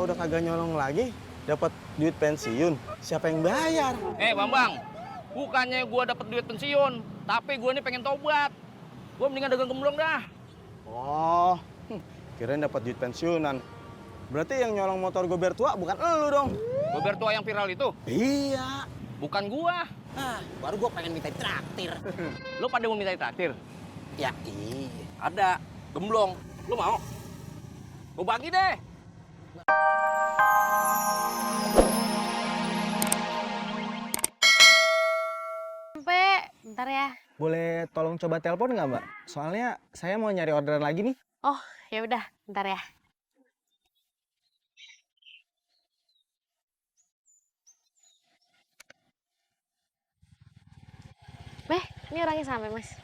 udah kagak nyolong lagi, dapat duit pensiun, siapa yang bayar? Bambang, bukannya gua dapat duit pensiun, tapi gua nih pengen tobat. Gua mendingan dagang gemblong dah. Oh, kirain dapat duit pensiunan. Berarti yang nyolong motor gober tua bukan elu dong? Gober tua yang viral itu, Iya. bukan gua. Baru gua pengen minta traktir. Lu pada mau minta traktir? Ya iya. Ada, gemblong. Lu mau? Gua bagi deh. Sampai, bentar ya. Boleh tolong coba telepon nggak, Mbak? Soalnya saya mau nyari orderan lagi nih. Oh, ya udah, bentar ya. Ini orangnya sampai, Mas.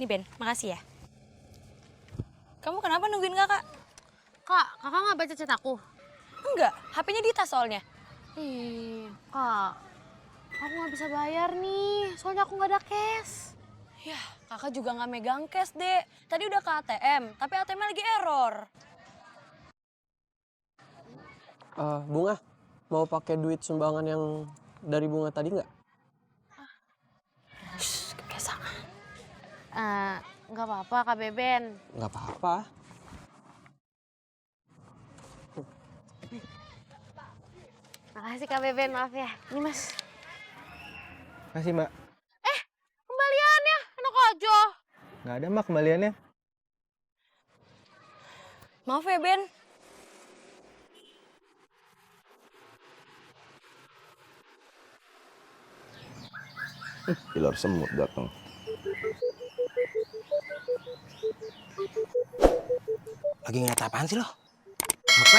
Ini Ben, makasih ya. Kamu kenapa nungguin kakak? Kak, kakak nggak baca chat aku? Enggak, HP-nya di tas soalnya. Ih, Kak. Aku nggak bisa bayar nih, soalnya aku nggak ada cash. Yah, kakak juga nggak megang cash, Dek. Tadi udah ke ATM, tapi ATM-nya lagi error. Bunga, mau pakai duit sumbangan yang dari Bunga tadi nggak? Shh, kebiasaan. Nggak apa-apa, Kak Beben. Nggak apa-apa. Makasih, Kak Beben, maaf ya. Ini, Mas. Kasih, Mbak. Kembaliannya, enak aja. Nggak ada, Mbak, kembaliannya. Maaf ya, Ben. Pilar semut datang. Lagi ngeliat apaan sih lo? HP?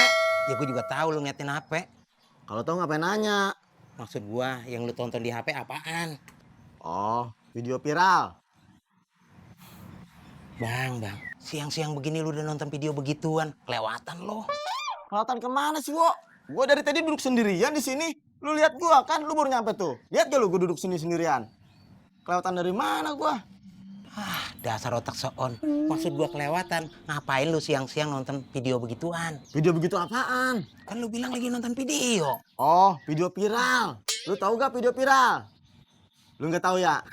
Ya gue juga tahu lo ngeliatin HP. Kalau tahu ngapain nanya? Maksud gua yang lu tonton di HP apaan? Oh, video viral. Bang, siang-siang begini lu udah nonton video begituan, kelewatan lo. Kelihatan kemana sih, Wo? Gua dari tadi duduk sendirian di sini. Lu lihat gua kan, lu baru nyampe tuh. Lihat gak lu gua duduk sini sendirian? Kelewatan dari mana gua? Dasar otak soon. Maksud gua kelewatan. Ngapain lu siang-siang nonton video begituan? Video begitu apaan? Kan lu bilang lagi nonton video. Oh, video viral. Lu tahu gak video viral? Lu nggak tahu ya?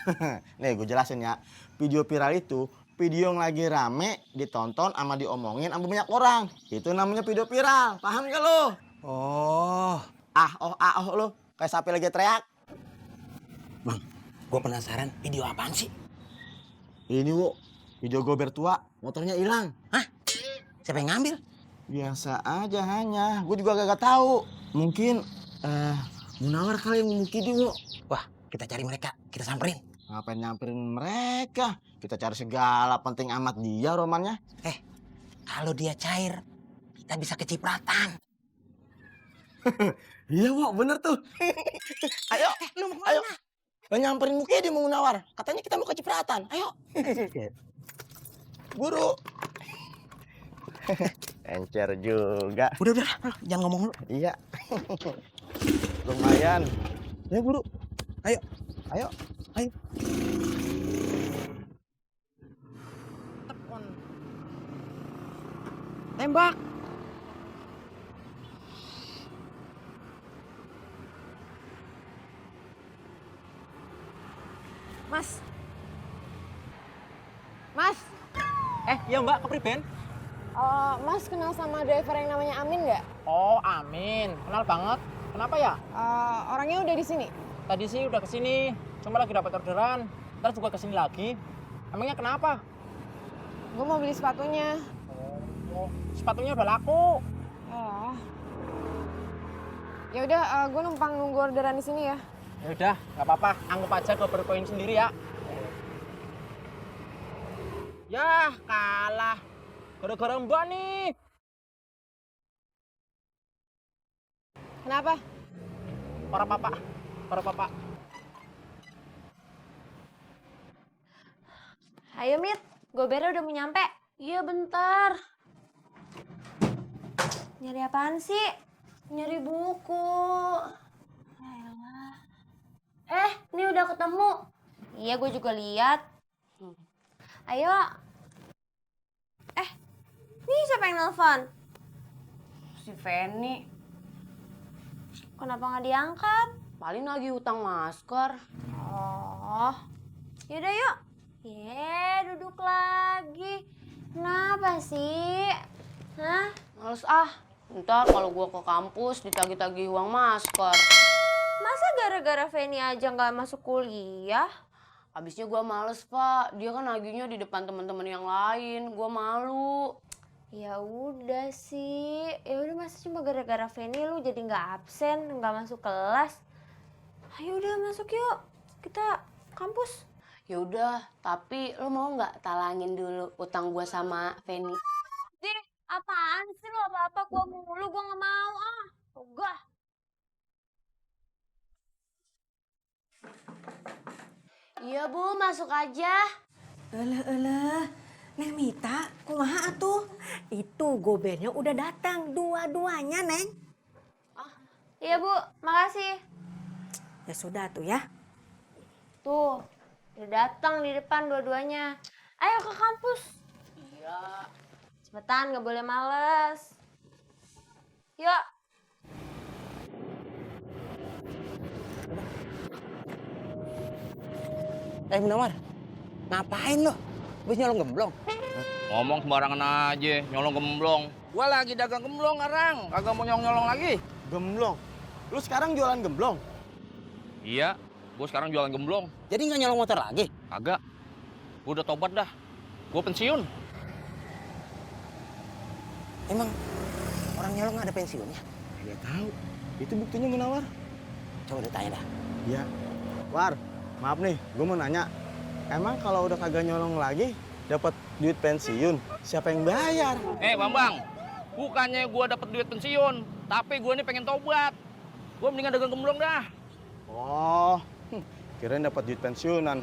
Nih, gue jelasin ya. Video viral itu video yang lagi rame ditonton sama diomongin sama banyak orang. Itu namanya video viral. Paham gak lu? Oh, Lu. Kayak sapi lagi teriak. Bang, gua penasaran video apaan sih? Ini, Wo. Video gober tua. Motornya hilang. Hah? Siapa yang ngambil? Biasa aja hanya. Gue juga gak tahu. Mungkin Munawar kali yang mungkin Wo. Wah, kita cari mereka. Kita samperin. Ngapain nyamperin mereka? Kita cari segala, penting amat dia romannya. Kalau dia cair, kita bisa kecipratan. Iya, Wo, bener tuh. Ayo, Lu mau ayo. kemana? Nyamperin Mukidi mau Munawar. Katanya kita mau kecipratan. Ayo. Buru. Encer juga. Udah, jangan ngomong lu. Iya. Lumayan. Ya, buru. Ayo. Ayo. Ayo. Tembak! Mas. Mas. Iya Mbak, kepriben? Mas kenal sama driver yang namanya Amin nggak? Oh, Amin. Kenal banget. Kenapa ya? Orangnya udah di sini. Tadi sih udah kesini, cuma lagi dapat orderan. Ntar juga kesini lagi. Emangnya kenapa? Gue mau beli sepatunya. Oh, sepatunya udah laku. Oh. Ya udah, gue numpang nunggu orderan di sini ya. Ya udah, nggak apa-apa. Anggap aja gue berkoin sendiri ya. Yah, kalah. Gara-gara Mbak nih. Kenapa? Para papa. Ayo, Mit. Gobernya udah mau nyampe. Iya, bentar. Nyari apaan sih? Nyari buku. Ayolah. Ini udah ketemu. Iya, gue juga lihat. Ayo. Nih siapa yang nelfon? Si Feni, Kenapa nggak diangkat? paling lagi utang masker. Oh, yaudah yuk. Duduk lagi. Kenapa sih? Hah? Males ah, ntar kalau gua ke kampus ditagih-tagih uang masker. Masa gara-gara Feni aja nggak masuk kuliah? Habisnya gua males, Pak. Dia kan nagihnya di depan teman-teman yang lain. Gua malu. Ya udah sih. Ya udah masa cuma gara-gara Feni lu jadi nggak absen, nggak masuk kelas. Ayo udah masuk yuk. Kita kampus. Ya udah, tapi lo mau nggak talangin dulu utang gua sama Feni? Dih, apaan sih lu apa-apa gua mulu, gua nggak mau ah. Ogah. Iya, Bu, masuk aja. Elah, Neng Mita, kumaha atuh? Itu gobernya udah datang, dua-duanya, Neng. Iya Bu, makasih. Ya sudah tuh ya. Tuh, udah datang di depan dua-duanya. Ayo ke kampus. Iya. Cepetan, nggak boleh males. Yuk. Munawar, ngapain lo? Habis nyolong gemblong. Ngomong sembarangan aja, nyolong gemblong. Gua lagi dagang gemblong sekarang, kagak mau nyolong lagi. Gemblong. Lu sekarang jualan gemblong? Iya, gua sekarang jualan gemblong. Jadi nggak nyolong motor lagi? Kagak. Gua udah tobat dah. Gua pensiun. Emang orang nyolong nggak ada pensiunnya? Nggak tahu. Itu buktinya Munawar. Coba ditanya dah. Iya. War, maaf nih, gue mau nanya. Emang kalau udah kagak nyolong lagi, dapat duit pensiun, siapa yang bayar? Bambang, bukannya gua dapat duit pensiun, tapi gua nih pengen tobat. Gua mendingan dagang gemblong dah. Oh, kirain dapat duit pensiunan.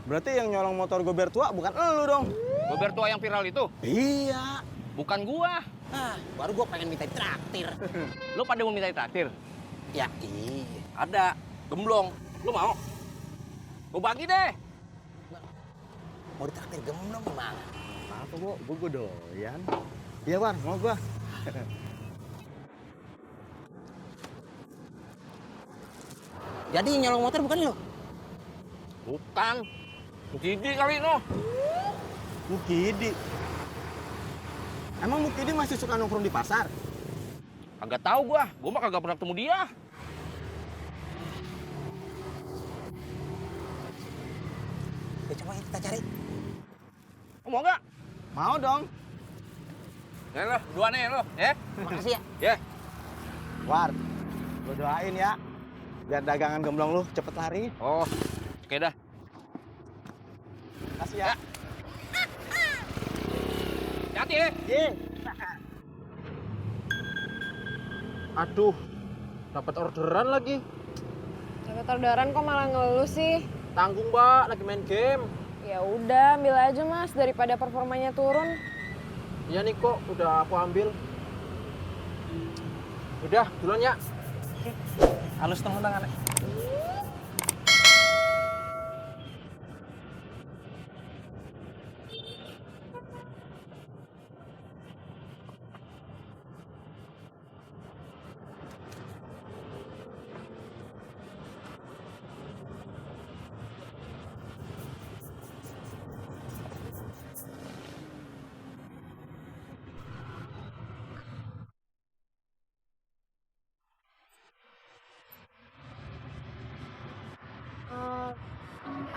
Berarti yang nyolong motor gober tua bukan elu dong? Gober tua yang viral itu, Iya. bukan gua. Ah, baru gua pengen minta traktir. Lu pada mau minta traktir? Ya iya. Ada gemblong. Lu mau? Gua bagi deh. Mau ditraktir gemblong gimana? Apa bu? Gue doyan. Iya War, mau gua. Jadi yang nyolong motor bukan lo? Bukan. Mukidi kali no. Mukidi. Emang Mukidi masih suka nongkrong di pasar? Kagak tahu gua mah kagak pernah ketemu dia. Ya coba kita cari. Mau nggak? Mau dong. Nih lo, dua nih lo, ya. Makasih ya. Ya. War, lu doain ya. Biar dagangan gemblong lu cepet lari. Oh, oke dah. Kasih ya. Hati ya. Ye. Aduh, dapat orderan lagi. Dapat orderan kok malah ngeluh sih? Tanggung, Mbak, lagi main game. Ya udah, ambil aja Mas daripada performanya turun. Iya nih kok, udah aku ambil. Udah, duluan ya. Halus tangan-tangannya.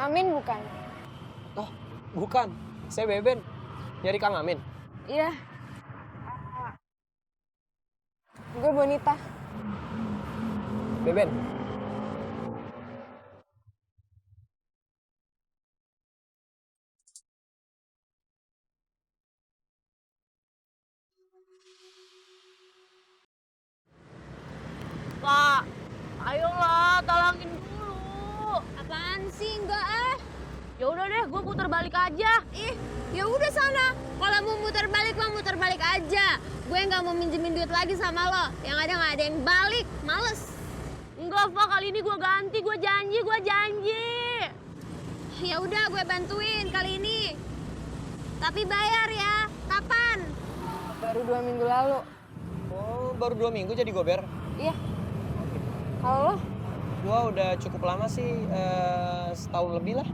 Amin bukan? Oh, bukan. Saya Beben. Nyari Kang Amin. Iya. Gue Bonita. Beben. Kak, ayolah talangin dulu. Apaan sih? Enggak ah. Ya udah deh, gue putar balik aja. Ih, ya udah sana. Kalau mau muter balik mah muter balik aja. Gue nggak mau minjemin duit lagi sama lo. Yang ada nggak ada yang balik. Males. Enggak, Pak, kali ini gue ganti, gue janji. Ya udah gue bantuin kali ini. Tapi bayar ya. Kapan? Baru 2 minggu lalu. Oh, baru 2 minggu jadi gober? Iya. Kalau lo? Gua udah cukup lama sih, setahun lebih lah.